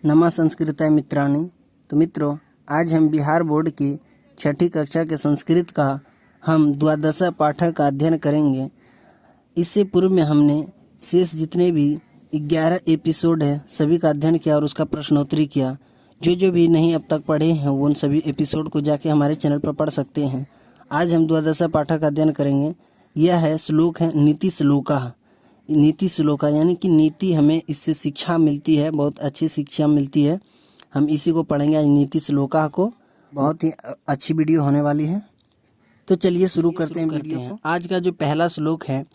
नमा संस्कृताय मित्राणि। तो मित्रों, आज हम बिहार बोर्ड की छठी कक्षा के संस्कृत का हम द्वादशा पाठक का अध्ययन करेंगे। इससे पूर्व में हमने शेष जितने भी 11 एपिसोड है सभी का अध्ययन किया और उसका प्रश्नोत्तरी किया। जो भी नहीं अब तक पढ़े हैं वो उन सभी एपिसोड को जाके हमारे चैनल पर पढ़ सकते हैं। आज हम द्वादशा पाठक का अध्ययन करेंगे। यह है श्लोक है नीति श्लोका। नीति श्लोका यानी कि नीति, हमें इससे शिक्षा मिलती है, बहुत अच्छी शिक्षा मिलती है। हम इसी को पढ़ेंगे आज नीति श्लोका को। बहुत ही अच्छी वीडियो होने वाली है। तो चलिए शुरू करते हैं वीडियो को। आज का जो पहला श्लोक है,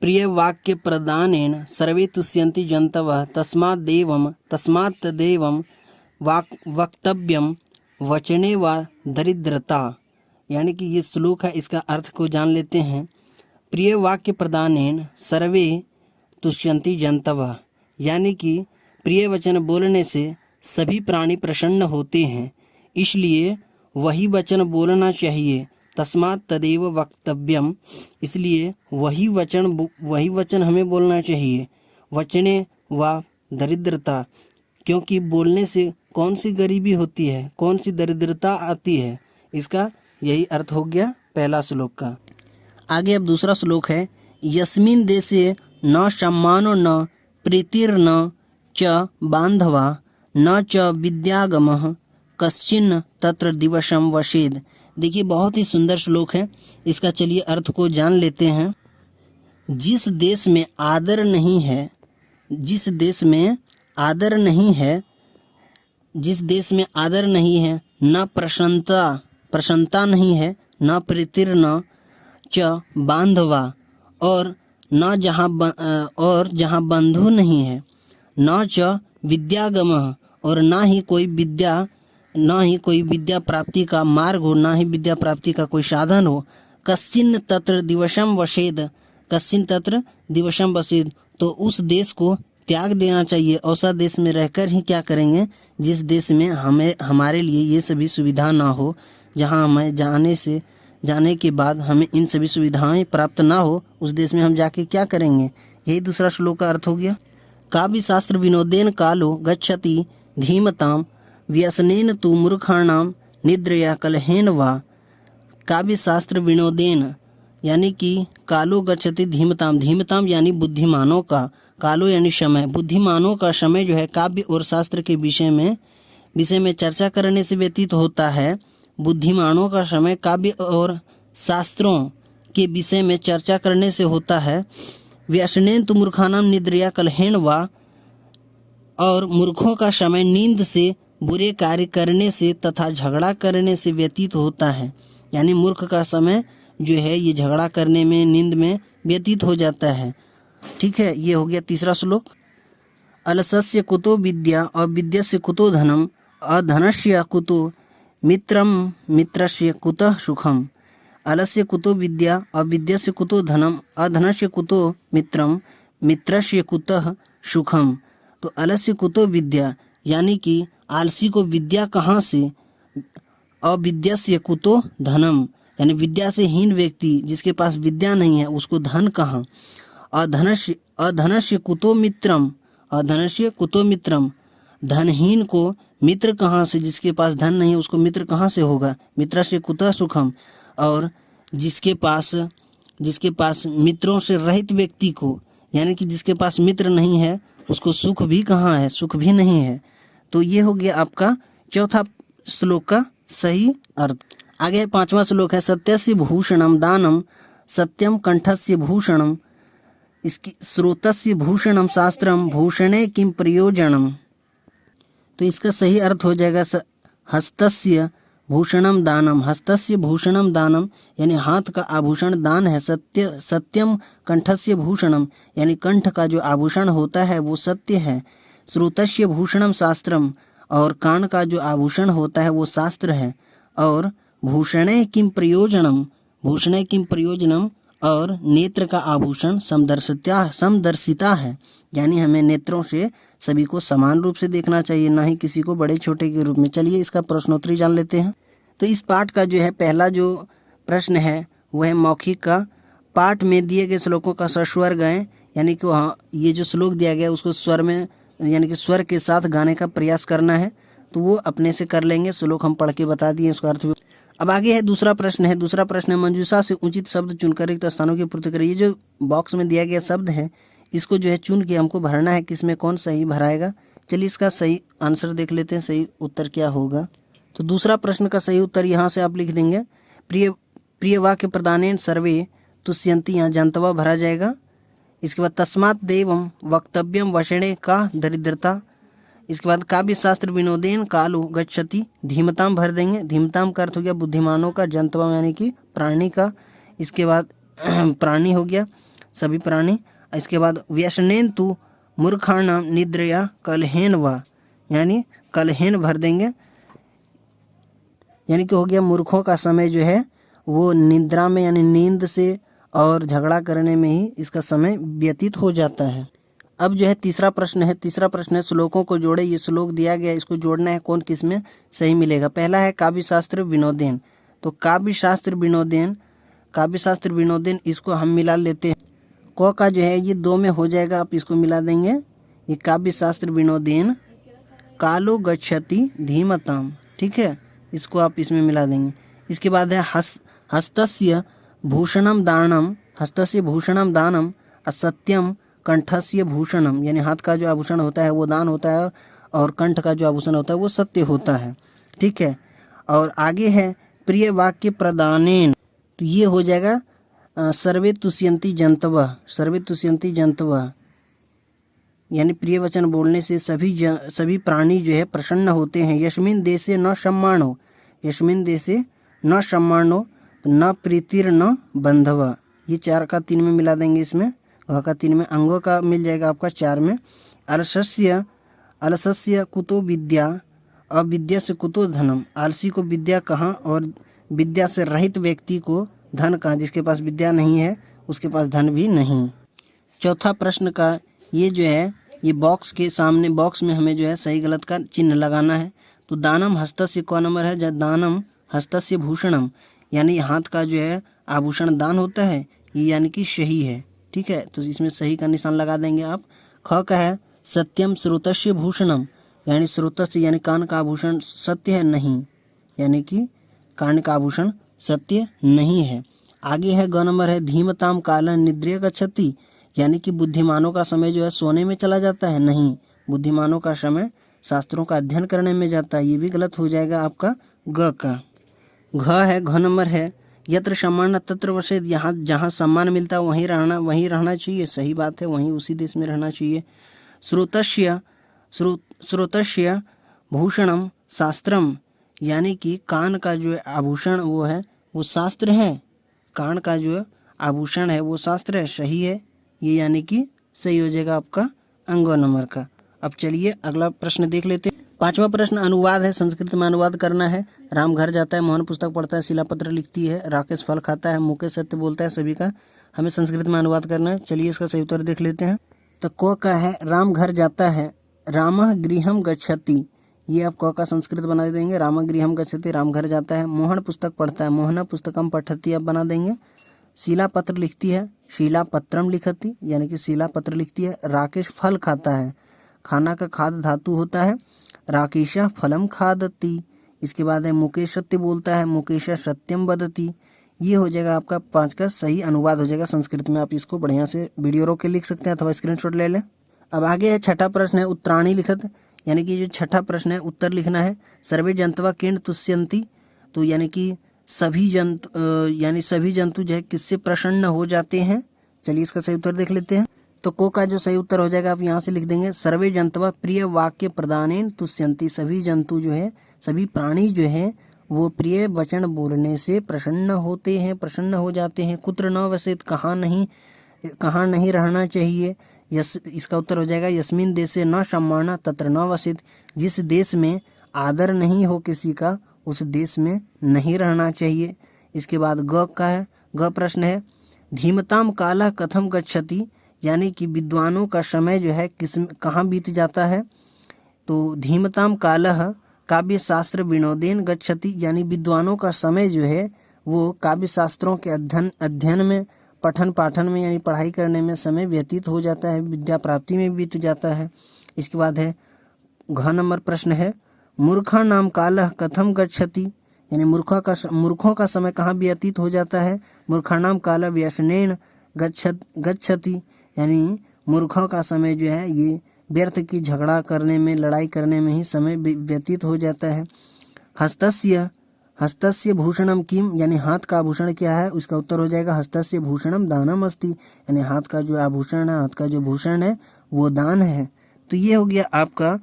प्रिय वाक्य प्रदानेन सर्वे तुष्यन्ति जन्तवः तस्मात् तदेवं वक्तव्यम वचने व दरिद्रता। यानी कि ये श्लोक है, इसका अर्थ को जान लेते हैं। प्रिय वाक्य प्रदानेन सर्वे तुष्यन्ति जन्तवः, यानी कि प्रिय वचन बोलने से सभी प्राणी प्रसन्न होते हैं, इसलिए वही वचन बोलना चाहिए। तस्मात् तदेव वक्तव्यम, इसलिए वही वचन हमें बोलना चाहिए। वचने व दरिद्रता, क्योंकि बोलने से कौन सी गरीबी होती है, कौन सी दरिद्रता आती है, इसका यही अर्थ हो गया पहला श्लोक का। आगे अब दूसरा श्लोक है, यस्मिन् देशे न सम्मानो न प्रीतिर्न च बांधवा न च विद्यागमः कश्चिन्न तत्र दिवसम वसेद। देखिए बहुत ही सुंदर श्लोक है, इसका चलिए अर्थ को जान लेते हैं। जिस देश में आदर नहीं है, जिस देश में आदर नहीं है, जिस देश में आदर नहीं है, न प्रसन्नता नहीं है, न प्रीतिर्न च बांधवा, और न जहाँ बंधु नहीं है, न च विद्यागमः, और ना ही कोई विद्या प्राप्ति का मार्ग हो, ना ही विद्या प्राप्ति का कोई साधन हो। कश्चिन तत्र दिवसम वसेद, कश्चिन तत्र दिवसम वसेद, तो उस देश को त्याग देना चाहिए। ऐसा देश में रहकर ही क्या करेंगे, जिस देश में हमारे लिए ये सभी सुविधा ना हो, जहाँ हमें जाने के बाद हमें इन सभी सुविधाएं प्राप्त ना हो, उस देश में हम जाके क्या करेंगे। यही दूसरा श्लोक का अर्थ हो गया। काव्य शास्त्र विनोदेन कालो गच्छति धीमताम व्यसनेन तु मूर्खाणां निद्रया कलहेन वा। काव्य शास्त्र विनोदेन यानी कि कालो गच्छति धीमताम, धीमताम यानी बुद्धिमानों का, कालो यानी समय, बुद्धिमानों का समय जो है काव्य और शास्त्र के विषय में चर्चा करने से व्यतीत होता है। बुद्धिमानों का समय काव्य और शास्त्रों के विषय में चर्चा करने से होता है। व्यसनेन तु मूर्खाणां निद्रया कलहेन वा, और मूर्खों का समय नींद से, बुरे कार्य करने से तथा झगड़ा करने से व्यतीत होता है। यानी मूर्ख का समय जो है ये झगड़ा करने में, नींद में व्यतीत हो जाता है। ठीक है, ये हो गया तीसरा श्लोक। अलसस्य कुतो विद्या अविद्यस्य कुतो धनम अधनस्य कुतो मित्रम मित्रस्य कुतः सुखम। अलस्य कुतो विद्या अविद्यस्य कुतो धनम अधनस्य कुतो मित्रम मित्रस्य कुतः सुखम। तो अलस्य कुतो विद्या यानी कि आलसी को विद्या कहाँ से, अविद्यस्य कुतो धनम यानी विद्या से हीन व्यक्ति जिसके पास विद्या नहीं है उसको धन कहाँ। अधनस्य कुतो मित्रम, अधनस्य कुतो मित्रम, धनहीन को मित्र कहाँ से, जिसके पास धन नहीं है उसको मित्र कहाँ से होगा। मित्रस्य कुतः सुखम, और जिसके पास मित्रों से रहित व्यक्ति को, यानी कि जिसके पास मित्र नहीं है उसको सुख भी कहाँ है, सुख भी नहीं है। तो ये हो गया आपका चौथा श्लोक का सही अर्थ। आगे पांचवा श्लोक है, सत्यस्य भूषणम दानम सत्यम कंठस्य भूषणम, इसकी श्रोतस्य भूषणम शास्त्रम भूषणे किम प्रयोजनम। तो इसका सही अर्थ हो जाएगा हस्तस्य भूषणम दानम, हस्तस्य भूषणम दानम यानी हाथ का आभूषण दान है। सत्यम कंठस्य भूषणम यानी कंठ का जो आभूषण होता है वो सत्य है। श्रोतस्य भूषणम शास्त्रम, और कान का जो आभूषण होता है वो शास्त्र है। और भूषणे किम प्रयोजनम, भूषणे किम प्रयोजनम, और नेत्र का आभूषण समदर्शिता है, यानी हमें नेत्रों से सभी को समान रूप से देखना चाहिए, ना ही किसी को बड़े छोटे के रूप में। चलिए इसका प्रश्नोत्तरी जान लेते हैं। तो इस पाठ का जो है पहला जो प्रश्न है वह है मौखिक का। पाठ में दिए गए श्लोकों का सस्वर गाएं, यानी कि वहाँ ये जो श्लोक दिया गया उसको स्वर में यानी कि स्वर के साथ गाने का प्रयास करना है, तो वो अपने से कर लेंगे। श्लोक हम पढ़ के बता दिए, उसका अर्थ भी। अब आगे है दूसरा प्रश्न है। दूसरा प्रश्न है, मंजूषा से उचित शब्द चुनकर रिक्त स्थानों की पूर्ति करें। ये जो बॉक्स में दिया गया शब्द है, इसको जो है चुन के हमको भरना है, किसमें कौन सही भराएगा। चलिए इसका सही आंसर देख लेते हैं, सही उत्तर क्या होगा। तो दूसरा प्रश्न का सही उत्तर यहाँ से आप लिख देंगे, प्रिय प्रिय वाक्य प्रदानेन सर्वे तुष्यंती, यहाँ जंतवा भरा जाएगा। इसके बाद तस्मात् देवम वक्तव्यम वषणे का दरिद्रता। इसके बाद काव्य शास्त्र विनोदेन कालो गच्छति, धीमताम भर देंगे। धीमताम का अर्थ हो गया बुद्धिमानों का, जंतवा यानी कि प्राणी का। इसके बाद प्राणी हो गया, सभी प्राणी। इसके बाद व्यसनेन तु मूर्खाणाम निद्रया कलहेन वा, यानी कलहेन भर देंगे, यानी कि हो गया मूर्खों का समय जो है वो निद्रा में यानी नींद से और झगड़ा करने में ही इसका समय व्यतीत हो जाता है। अब जो है तीसरा प्रश्न है। तीसरा प्रश्न है, श्लोकों को जोड़े। ये श्लोक दिया गया, इसको जोड़ना है, कौन किस में सही मिलेगा। पहला है काव्य शास्त्र विनोदेन, तो काव्य शास्त्र विनोदेन, काव्य शास्त्र विनोदेन इसको हम मिला लेते हैं। क का जो है ये 2 में हो जाएगा, आप इसको मिला देंगे। ये काव्य शास्त्र विनोदेन कालो गच्छति धीमताम, ठीक है, इसको आप इसमें मिला देंगे। इसके बाद है हस्तस्य भूषणम दानम, हस्तस्य भूषणम दानम असत्यम कंठस्य भूषणम, यानी हाथ का जो आभूषण होता है वो दान होता है, और कंठ का जो आभूषण होता है वो सत्य होता है, ठीक है। और आगे है प्रिय वाक्य प्रदानेन, तो ये हो जाएगा सर्वे तुष्यंती जंतवा, सर्वे तुष्यंती जंतवा, यानी प्रिय वचन बोलने से सभी प्राणी जो है प्रसन्न होते हैं। यस्मिन देशे न सम्मानो, यस्मिन देशे न सम्मानो, न प्रीतिर न बंधवा, ये 4 का 3 में मिला देंगे। इसमें घ का 3 में, अंगों का मिल जाएगा आपका 4 में। अलसस्य अलसस्य कुतो विद्या, अविद्या से कुतो धनम, आलसी को विद्या कहाँ, और विद्या से रहित व्यक्ति को धन कहाँ, जिसके पास विद्या नहीं है उसके पास धन भी नहीं। चौथा प्रश्न का ये जो है, ये बॉक्स के सामने, बॉक्स में हमें जो है सही गलत का चिन्ह लगाना है। तो दानम हस्तस्य कौन नंबर है, जब दानम हस्तस्य भूषणम, यानी हाथ का जो है आभूषण दान होता है, ये यानी कि सही है, ठीक है, तो इसमें सही का निशान लगा देंगे आप। ख का है सत्यम श्रोतस्य भूषणम, यानी श्रोतस्य यानी कान का आभूषण सत्य है नहीं, यानी कि कान का आभूषण सत्य नहीं है। आगे है ग नंबर है धीमताम काल निद्रिय गच्छति, यानी कि बुद्धिमानों का समय जो है सोने में चला जाता है, नहीं, बुद्धिमानों का समय शास्त्रों का अध्ययन करने में जाता है, ये भी गलत हो जाएगा आपका ग का। घ है, घ नंबर है यत्र सम्मान तत्र वसेत, यहाँ जहाँ सम्मान मिलता है वहीं रहना चाहिए, सही बात है, वहीं उसी देश में रहना चाहिए। श्रोतस्य भूषणम शास्त्रम, यानी कि कान का जो है आभूषण वो है वो शास्त्र है, कान का जो आभूषण है वो शास्त्र है, सही है ये, यानी कि सही हो जाएगा आपका अंग नंबर का। अब चलिए अगला प्रश्न देख लेते हैं। 5वां प्रश्न अनुवाद है, संस्कृत में अनुवाद करना है। राम घर जाता है, मोहन पुस्तक पढ़ता है, शिलापत्र लिखती है, राकेश फल खाता है, मुकेश सत्य बोलता है, सभी का हमें संस्कृत में अनुवाद करना है। चलिए इसका सही उत्तर देख लेते हैं। तो क का है राम घर जाता है, रामः गृहम गच्छति, ये आप क का संस्कृत बना देंगे, रामः गृहम गच्छति, राम घर जाता है। मोहन पुस्तक पढ़ता है, मोहना पुस्तकम पठति आप बना देंगे। शिलापत्र लिखती है, शिलापत्रम लिखती, यानी कि शिलापत्र लिखती है। राकेश फल खाता है, खाना का खाद धातु होता है, राकेशा फलम खादति। इसके बाद है मुकेश सत्य बोलता है, मुकेशा सत्यम वदति। ये हो जाएगा आपका 5 का सही अनुवाद हो जाएगा संस्कृत में। आप इसको बढ़िया से वीडियो रोक के लिख सकते हैं अथवा स्क्रीनशॉट ले लें। अब आगे है छठा प्रश्न है उत्तराणी लिखत, यानी कि जो छठा प्रश्न है उत्तर लिखना है। सर्वे जंतवा किन तुष्यंती, तो यानी कि सभी जंतु जो है किससे प्रसन्न हो जाते हैं। चलिए इसका सही उत्तर देख लेते हैं। तो को का जो सही उत्तर हो जाएगा आप यहाँ से लिख देंगे, सर्वे जंतवा प्रिय वाक्य प्रदानेन तुष्यंती, सभी जंतु जो है, सभी प्राणी जो है वो प्रिय वचन बोलने से प्रसन्न होते हैं, प्रसन्न हो जाते हैं। कुत्र न वसेत, कहाँ नहीं रहना चाहिए। इसका उत्तर हो जाएगा यस्मिन देशे न सम्मान तत्र न वसेत, जिस देश में आदर नहीं हो किसी का उस देश में नहीं रहना चाहिए। इसके बाद ग का है, ग प्रश्न है धीमताम काला कथम गच्छति, यानी कि विद्वानों का समय जो है कहाँ बीत जाता है। तो धीमताम कालः काव्य शास्त्र विनोदेन गच्छति, यानी विद्वानों का समय जो है वो काव्य शास्त्रों के अध्ययन में, पठन पाठन में, यानी पढ़ाई करने में समय व्यतीत हो जाता है, विद्या प्राप्ति में बीत जाता है। इसके बाद है घ नंबर प्रश्न है मूर्खा नाम कालः कथम गच्छति, यानी मूर्खों का समय कहाँ व्यतीत हो जाता है। मूर्खाणाम कालः व्यसनेन गच्छति, यानी मूर्खों का समय जो है ये व्यर्थ की झगड़ा करने में, लड़ाई करने में ही समय व्यतीत हो जाता है। हस्तस्य भूषणम किम, यानी हाथ का आभूषण क्या है, उसका उत्तर हो जाएगा हस्तस्य भूषणम दानम अस्ति, यानी हाथ का जो आभूषण है, हाथ का जो भूषण है वो दान है। तो ये हो गया आपका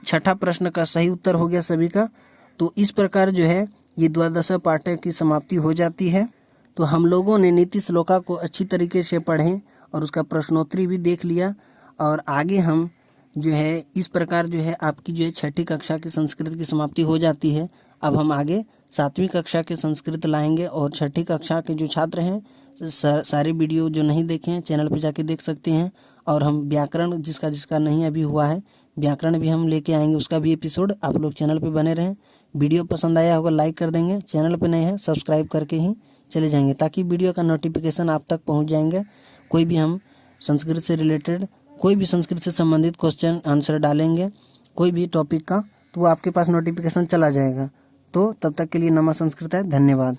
छठा प्रश्न का सही उत्तर हो गया सभी का। तो इस प्रकार जो है ये द्वादश पाठक की समाप्ति हो जाती है। तो हम लोगों ने नीति श्लोका को अच्छी तरीके से पढ़ें और उसका प्रश्नोत्तरी भी देख लिया, और आगे हम जो है इस प्रकार जो है आपकी जो है छठी कक्षा की संस्कृत की समाप्ति हो जाती है। अब हम आगे 7वीं कक्षा के संस्कृत लाएंगे, और छठी कक्षा के जो छात्र हैं सारे वीडियो जो नहीं देखे हैं चैनल पर जाके देख सकते हैं। और हम व्याकरण जिसका नहीं अभी हुआ है व्याकरण भी हम लेके आएंगे, उसका भी एपिसोड। आप लोग चैनल पे बने रहें। वीडियो पसंद आया होगा लाइक कर देंगे, चैनल पे नए हैं सब्सक्राइब करके ही चले जाएंगे, ताकि वीडियो का नोटिफिकेशन आप तक पहुंच जाएंगे। कोई भी हम संस्कृत से रिलेटेड, कोई भी संस्कृत से संबंधित क्वेश्चन आंसर डालेंगे कोई भी टॉपिक का, तो वो आपके पास नोटिफिकेशन चला जाएगा। तो तब तक के लिए नमः संस्कृत है, धन्यवाद।